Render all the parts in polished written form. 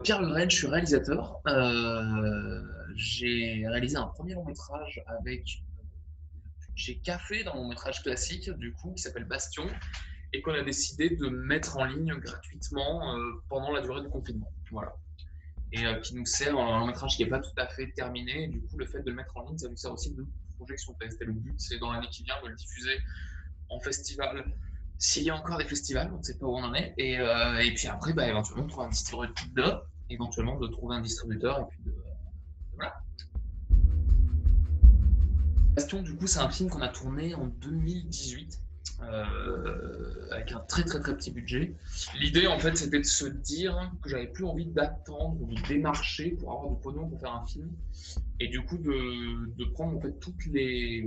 Pierre Lorraine, je suis réalisateur. J'ai réalisé un premier long métrage avec j'ai café dans mon métrage classique, du coup, qui s'appelle Bastion, et qu'on a décidé de mettre en ligne gratuitement pendant la durée du confinement. Voilà. Et qui nous sert un long métrage qui n'est pas tout à fait terminé. Et du coup, le fait de le mettre en ligne, ça nous sert aussi de projection test. Et le but, c'est dans l'année qui vient de le diffuser en festival. S'il y a encore des festivals, on ne sait pas où on en est. Et puis après, éventuellement, de trouver un distributeur, éventuellement de trouver un distributeur, et puis voilà. Bastion, du coup, c'est un film qu'on a tourné en 2018, avec un très très très petit budget. L'idée, en fait, c'était de se dire que j'avais plus envie d'attendre ou de démarcher pour avoir du pognon pour faire un film, et du coup de prendre en fait toutes les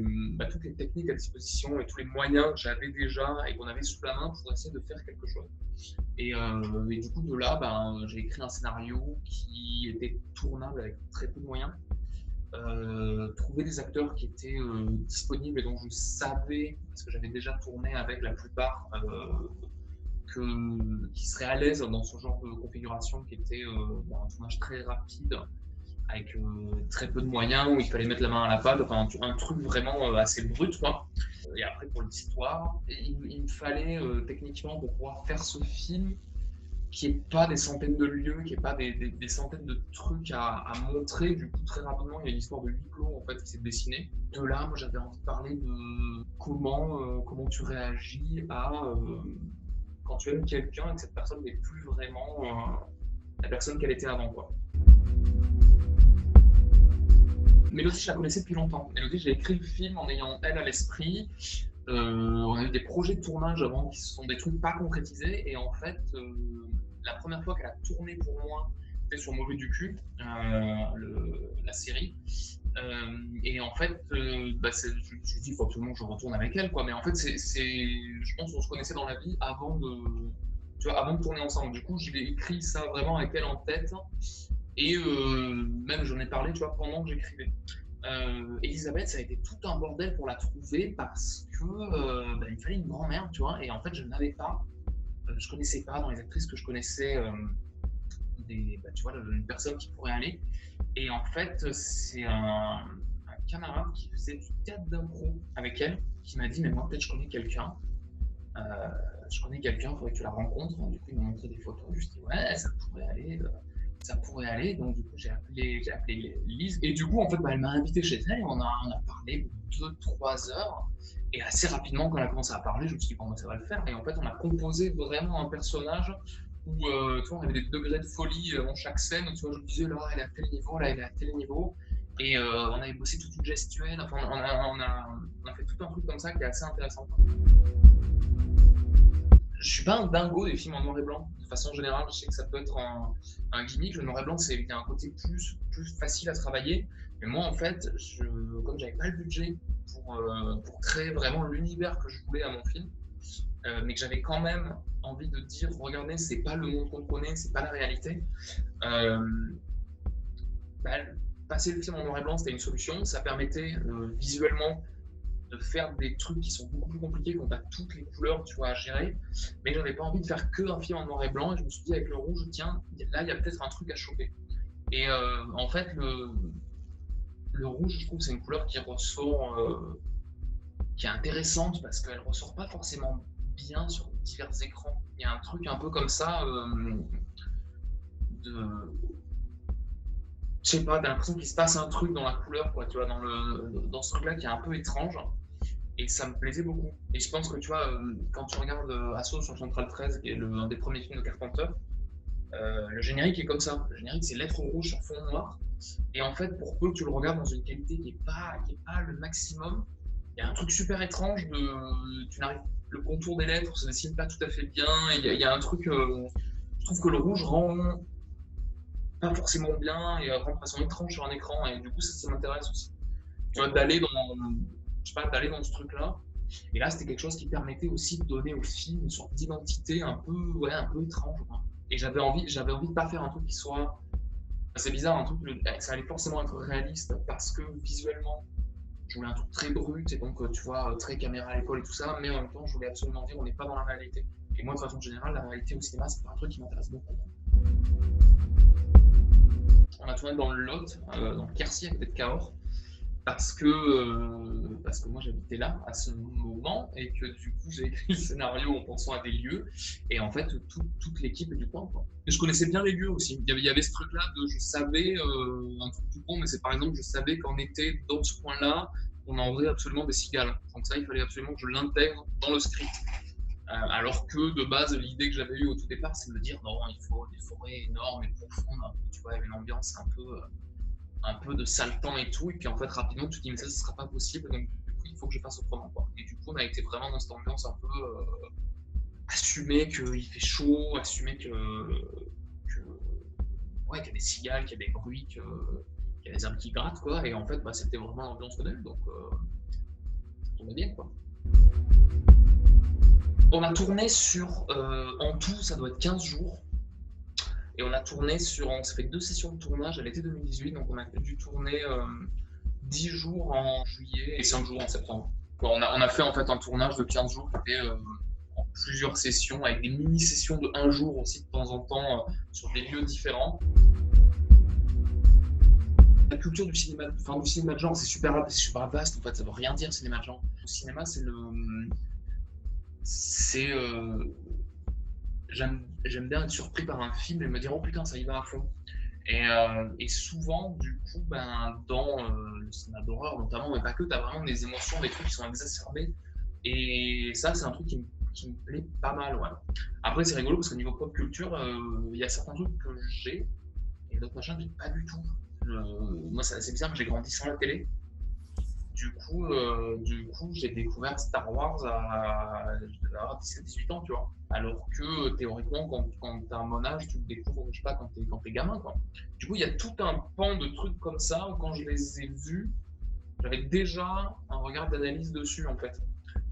techniques à disposition et tous les moyens que j'avais déjà et qu'on avait sous la main pour essayer de faire quelque chose. Et du coup, de là, j'ai écrit un scénario qui était tournable avec très peu de moyens. Trouver des acteurs qui étaient disponibles et dont je savais, parce que j'avais déjà tourné avec la plupart, qui seraient à l'aise dans ce genre de configuration, qui était un tournage très rapide, avec très peu de moyens, où il fallait mettre la main à la pâte, enfin un truc vraiment assez brut, quoi. Et après, pour l'histoire, il me fallait techniquement, pour pouvoir faire ce film, qu'il n'y ait pas des centaines de lieux, qu'il n'y ait pas des centaines de trucs à montrer. Du coup, très rapidement, il y a une histoire de huis clos en fait, qui s'est dessinée. De là, moi, j'avais envie de parler de comment tu réagis quand tu aimes quelqu'un et que cette personne n'est plus vraiment la personne qu'elle était avant, quoi. Mélodie, je la connaissais depuis longtemps. Mélodie, j'ai écrit le film en ayant elle à l'esprit. On a eu des projets de tournage avant qui sont des trucs pas concrétisés. Et en fait, la première fois qu'elle a tourné pour moi, c'était sur Mauvais du cul, la série. Et en fait, je me suis dit, il faut absolument que je retourne avec elle, quoi. Mais en fait, je pense qu'on se connaissait dans la vie avant de tourner ensemble. Du coup, j'ai écrit ça vraiment avec elle en tête. Et même j'en ai parlé, tu vois, pendant que j'écrivais. Elisabeth, ça a été tout un bordel pour la trouver parce que il fallait une grand-mère, tu vois, et en fait je n'avais pas, je connaissais pas dans les actrices que je connaissais tu vois, une personne qui pourrait aller. Et en fait, c'est un camarade qui faisait du théâtre d'impro avec elle qui m'a dit, mais moi peut-être je connais quelqu'un. Euh, il faudrait que tu la rencontres. Du coup, il m'a montré des photos. Je me suis dit, ouais, ça pourrait aller. Ça pourrait aller. Donc, du coup, j'ai appelé Lise. Et du coup, en fait, elle m'a invité chez elle et on a parlé 2-3 heures. Et assez rapidement, quand elle a commencé à parler, je me suis dit, bon, ça va le faire. Et en fait, on a composé vraiment un personnage où tu vois, on avait des degrés de folie dans chaque scène. Tu vois, je me disais, là, elle est à tel niveau, là, elle est à tel niveau. Et on avait bossé toute une gestuelle. Enfin, on a fait tout un truc comme ça qui est assez intéressant. Je suis pas un dingo des films en noir et blanc. De façon générale, je sais que ça peut être un gimmick. Le noir et blanc, il y a un côté plus facile à travailler. Mais moi, en fait, comme j'avais pas le budget pour créer vraiment l'univers que je voulais à mon film, mais que j'avais quand même envie de dire, regardez, c'est pas le monde qu'on connaît, c'est pas la réalité. Euh, bah, Passer le film en noir et blanc, c'était une solution. Ça permettait visuellement de faire des trucs qui sont beaucoup plus compliqués quand tu as toutes les couleurs, tu vois, à gérer. Mais j'avais pas envie de faire que un film en noir et blanc. Et je me suis dit, avec le rouge, tiens, là, il y a peut-être un truc à choper. Et en fait, le rouge, je trouve, c'est une couleur qui ressort, qui est intéressante parce qu'elle ressort pas forcément bien sur divers écrans. Il y a un truc un peu comme ça de. Je sais pas, t'as l'impression qu'il se passe un truc dans la couleur, quoi, tu vois, dans ce truc-là qui est un peu étrange. Et ça me plaisait beaucoup. Et je pense que tu vois, quand tu regardes Assaut sur Central 13, qui est un des premiers films de Carpenter, le générique est comme ça. Le générique, c'est lettres rouges sur fond noir. Et en fait, pour peu que tu le regardes dans une qualité qui est pas le maximum, il y a un truc super étrange le contour des lettres se dessine pas tout à fait bien. Il y a un truc, je trouve que le rouge rend pas forcément bien et rend de façon étrange sur un écran. Et du coup, ça m'intéresse aussi. Tu vois, d'aller dans ce truc-là. Et là, c'était quelque chose qui permettait aussi de donner au film une sorte d'identité un peu étrange, quoi. Et j'avais envie de pas faire un truc qui soit, c'est bizarre, ça allait forcément être réaliste parce que visuellement, je voulais un truc très brut et donc, tu vois, très caméra à l'épaule et tout ça, mais en même temps, je voulais absolument dire on n'est pas dans la réalité. Et moi, de façon générale, la réalité au cinéma, c'est pas un truc qui m'intéresse beaucoup. tourné dans le Lot, dans le Quercy, à côté de Cahors, parce que moi j'habitais là à ce moment et que du coup j'ai écrit le scénario en pensant à des lieux et en fait toute l'équipe est du coin, quoi. Et je connaissais bien les lieux aussi. Il y avait ce truc là de je savais un truc tout con, mais c'est par exemple je savais qu'en été dans ce coin là on en faisait absolument des cigales, donc ça il fallait absolument que je l'intègre dans le script. Alors que de base l'idée que j'avais eue au tout départ c'est de me dire non, il faut des forêts énormes et profondes, un peu, tu vois, une ambiance un peu de sale temps et tout, et puis en fait rapidement tu te dis mais ça ne sera pas possible, donc du coup il faut que je fasse autrement, quoi. Et du coup on a été vraiment dans cette ambiance un peu assumer qu'il fait chaud, assumer ouais, qu'il y a des cigales, qu'il y a des bruits, qu'il y a des arbres qui grattent, quoi, et en fait bah, c'était vraiment l'ambiance modèle, donc ça tournait bien, quoi. On a tourné sur, en tout ça doit être 15 jours. Et on a tourné on s'est fait 2 sessions de tournage à l'été 2018, donc on a dû tourner 10 jours en juillet et 5 jours en septembre. On a fait en fait un tournage de 15 jours qui était en plusieurs sessions, avec des mini-sessions de 1 jour aussi de temps en temps sur des lieux différents. La culture du cinéma de genre, c'est super vaste en fait, ça veut rien dire cinéma de genre. Le cinéma, j'aime bien être surpris par un film et me dire oh putain ça y va à fond. Et souvent du coup dans le cinéma d'horreur notamment, mais pas que, t'as vraiment des émotions, des trucs qui sont exacerbés, et ça c'est un truc qui me plaît pas mal, ouais. Après c'est rigolo parce qu'au niveau pop culture il y a certains trucs que j'ai et d'autres machins que j'ai pas du tout. Moi c'est assez bizarre, que j'ai grandi sans la télé. Du coup, j'ai découvert Star Wars je devais avoir 17-18 ans, tu vois. Alors que théoriquement, quand t'as mon âge, tu le découvres, je sais pas, quand t'es gamin, quoi. Du coup, il y a tout un pan de trucs comme ça où quand je les ai vus, j'avais déjà un regard d'analyse dessus, en fait.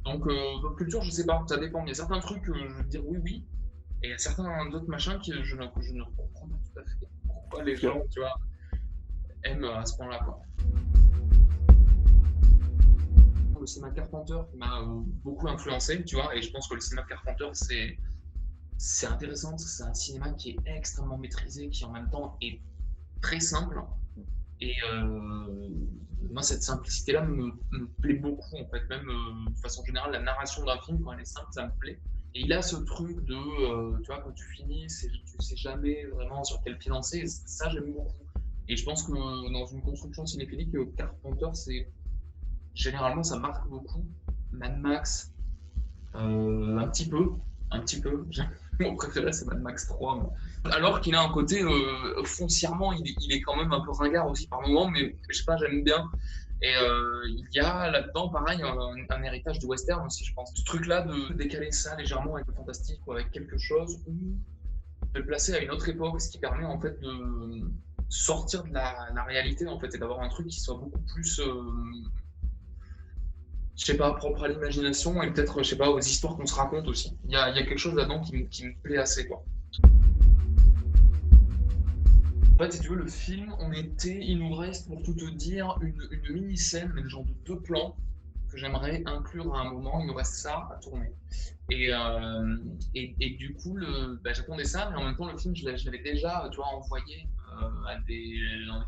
Donc, pop culture, je sais pas, ça dépend. Il y a certains trucs que je veux dire oui, oui, et il y a certains d'autres machins que je ne comprends pas tout à fait pourquoi les gens, tu vois, aiment à ce point-là, quoi. Le cinéma de Carpenter m'a beaucoup influencé, tu vois, et je pense que le cinéma de Carpenter, c'est intéressant, parce que c'est un cinéma qui est extrêmement maîtrisé, qui en même temps est très simple, et moi cette simplicité-là me plaît beaucoup, en fait, même de façon générale, la narration d'un film, quand elle est simple, ça me plaît. Et il a ce truc de, tu vois, quand tu finis, tu sais jamais vraiment sur quel pied danser, et ça j'aime beaucoup. Et je pense que dans une construction cinéphilique, Carpenter, généralement, ça marque beaucoup. Mad Max, un petit peu. Mon préféré, c'est Mad Max 3. Alors qu'il a un côté, foncièrement, il est quand même un peu ringard aussi par moments, mais je sais pas, j'aime bien. Et il y a là-dedans, pareil, un héritage du western aussi, je pense. Ce truc-là de décaler ça légèrement avec le fantastique ou avec quelque chose, ou de le placer à une autre époque, ce qui permet en fait de sortir de la réalité, en fait, et d'avoir un truc qui soit beaucoup plus je sais pas, propre à l'imagination et peut-être, je sais pas, aux histoires qu'on se raconte aussi. Il y a quelque chose là-dedans qui me plaît assez, quoi. En fait, si tu veux, le film, il nous reste, pour tout te dire, une mini-scène, mais genre de 2 plans, que j'aimerais inclure à un moment. Il nous reste ça à tourner. Et du coup, j'attendais ça, mais en même temps, le film, je l'avais déjà, tu vois, envoyé dans des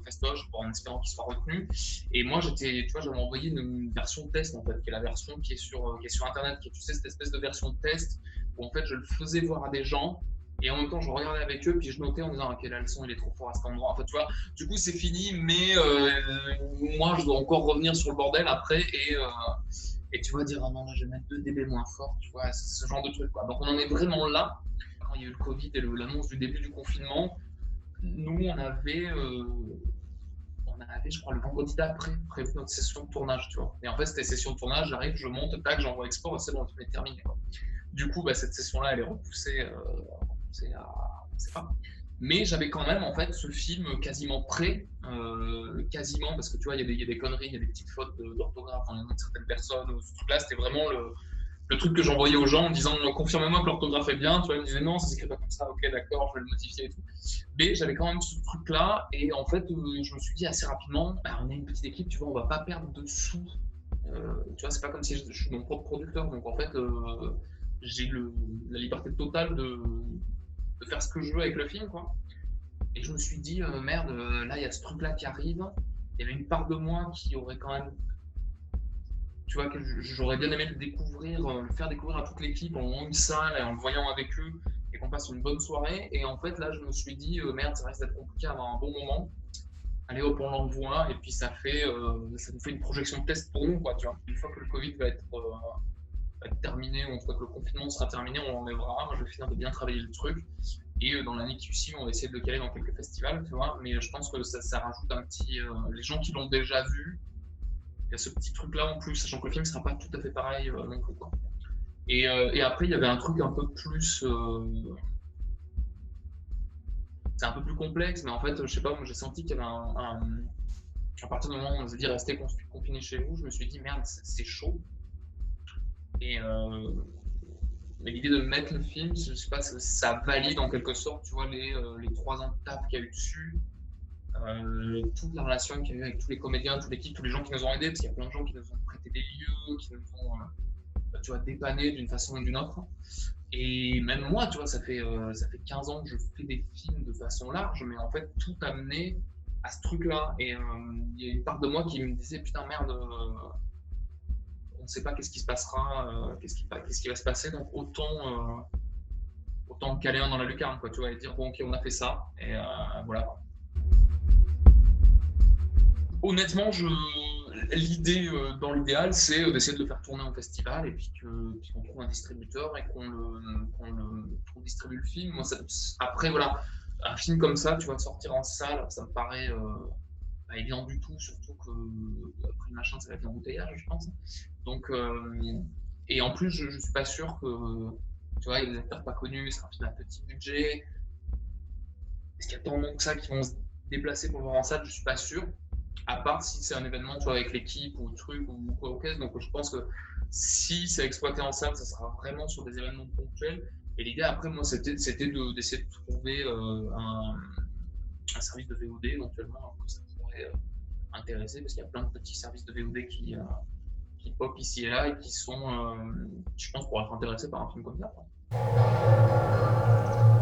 festoches en espérant qu'il soit retenu. Et moi, tu vois, j'avais envoyé une version test, en fait, qui est la version qui est sur Internet, qui est, tu sais, cette espèce de version test, où en fait, je le faisais voir à des gens. Et en même temps, je regardais avec eux, puis je notais en disant, ok, là, le son, il est trop fort à cet endroit. En fait, tu vois, du coup, c'est fini, mais moi, je dois encore revenir sur le bordel après, et tu vas dire, oh non, là, je vais mettre 2 dB moins fort, tu vois, ce genre de truc, quoi. Donc, on en est vraiment là. Quand il y a eu le Covid et l'annonce du début du confinement, nous, on avait, je crois, le vendredi d'après, prévu notre session de tournage, tu vois. Et en fait, c'était session de tournage, j'arrive, je monte, tac, j'envoie export, et c'est bon, le film est terminé, quoi. Du coup, cette session-là, elle est repoussée à, on sait pas. Mais j'avais quand même en fait ce film quasiment prêt, quasiment, parce que tu vois, il y a des conneries, il y a des petites fautes d'orthographe dans les noms de certaines personnes. Ce truc-là, c'était vraiment le truc que j'envoyais aux gens en disant confirmez-moi que l'orthographe est bien. Tu vois, ils me disaient non, ça s'écrit pas comme ça, ok, d'accord, je vais le modifier et tout. Mais j'avais quand même ce truc-là, et en fait, je me suis dit assez rapidement, on est une petite équipe, tu vois, on va pas perdre de sous. Tu vois, c'est pas comme si je suis mon propre producteur, donc en fait, j'ai la liberté totale de faire ce que je veux avec le film, quoi. Et je me suis dit, merde, là, il y a ce truc-là qui arrive. Il y avait une part de moi qui aurait quand même, tu vois, que j'aurais bien aimé le découvrir, le faire découvrir à toute l'équipe en louant une salle et en le voyant avec eux et qu'on passe une bonne soirée. Et en fait, là, je me suis dit, merde, ça risque d'être compliqué à avoir un bon moment. Allez hop, on l'envoie et puis ça nous fait une projection de test pour nous, quoi, tu vois. Une fois que le Covid va être terminé, ou en tout cas que le confinement sera terminé, on l'enlèvera. Moi, je vais finir de bien travailler le truc. Et dans l'année qui suit, on va essayer de le caler dans quelques festivals, tu vois. Mais je pense que ça rajoute un petit. Les gens qui l'ont déjà vu, il y a ce petit truc-là en plus, sachant que le film ne sera pas tout à fait pareil non plus, quoi. Et après, il y avait un truc un peu plus. C'est un peu plus complexe, mais en fait, je sais pas, moi j'ai senti qu'il y avait à partir du moment où on nous a dit restez confinés chez vous, je me suis dit merde, c'est chaud. Et mais l'idée de mettre le film, je sais pas, ça valide en quelque sorte, tu vois, les 3 ans de taf qu'il y a eu dessus, toute la relation qu'il y a eu avec tous les comédiens, toute l'équipe, tous les gens qui nous ont aidés, parce qu'il y a plein de gens qui nous ont prêté des lieux, qui nous ont, tu vois, dépanné d'une façon ou d'une autre. Et même moi, tu vois, ça fait 15 ans que je fais des films de façon large, mais en fait, tout a mené à ce truc-là. Et il y a une part de moi qui me disait, putain, merde, on ne sait pas qu'est-ce qui se passera, qu'est-ce qui va se passer, donc autant le caler un dans la lucarne, quoi, tu vois, et dire, bon, ok, on a fait ça, et voilà. Honnêtement, l'idée, dans l'idéal, c'est d'essayer de le faire tourner en festival et puis qu'on trouve un distributeur et qu'on distribue le film. Moi, après, voilà, un film comme ça, tu vas sortir en salle, ça me paraît pas évident du tout, surtout que après le machin, ça va être l'embouteillage, je pense. Donc, et en plus, je ne suis pas sûr que, tu vois, il y a des acteurs pas connus, c'est un film à petit budget. Est-ce qu'il y a tant de monde que ça qui vont se déplacer pour le voir en salle? Je ne suis pas sûr. À part si c'est un événement, tu vois, avec l'équipe ou truc ou quoi au caisse. Donc je pense que si c'est exploité en salle, ça sera vraiment sur des événements ponctuels. Et l'idée après, moi, c'était d'essayer de trouver un service de VOD éventuellement que ça pourrait intéresser, parce qu'il y a plein de petits services de VOD qui pop ici et là et qui, je pense, pourraient être intéressés par un film comme ça, quoi. Je pense, pour être intéressé par un film comme ça.